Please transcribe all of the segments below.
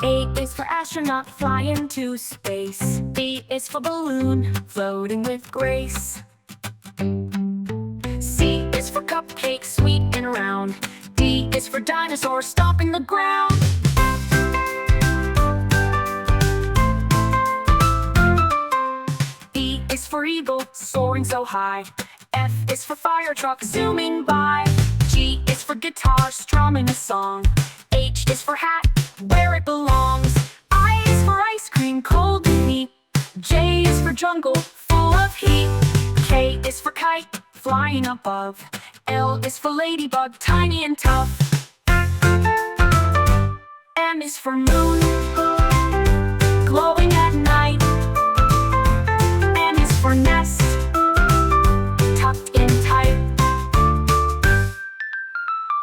A is for astronaut flying to space. B is for balloon floating with grace. C is for cupcake sweet and round. D is for dinosaur stomping the ground. E is for eagle soaring so high. F is for fire truck zooming by. G is for guitar strumming a song. H is for hat where it belongs. I is for ice cream cold and neat. J is for jungle full of heat. K is for kite flying above. L is for ladybug tiny and tough. M is for moon glowing at night. N is for nest tucked in tight.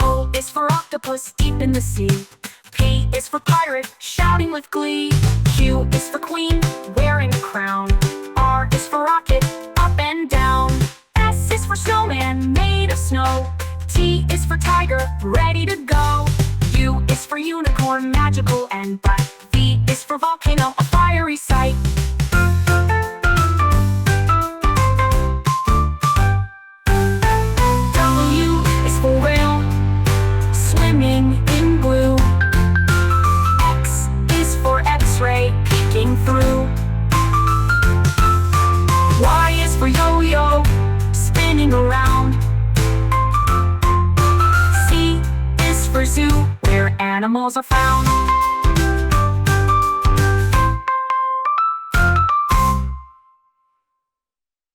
O is for octopus deep in the sea. P is for pirate shouting with glee. Q is for queen wearing a crown. R is for rocket up and down. S is for snowman made of snow. T is for tiger ready to go. U is for unicorn magical and bright. V is for volcano a fiery sight. W is for whale swimming in blue. X is for X-ray peeking through. Y is for yo-yo spinning around. Z is for zoo where animals are found.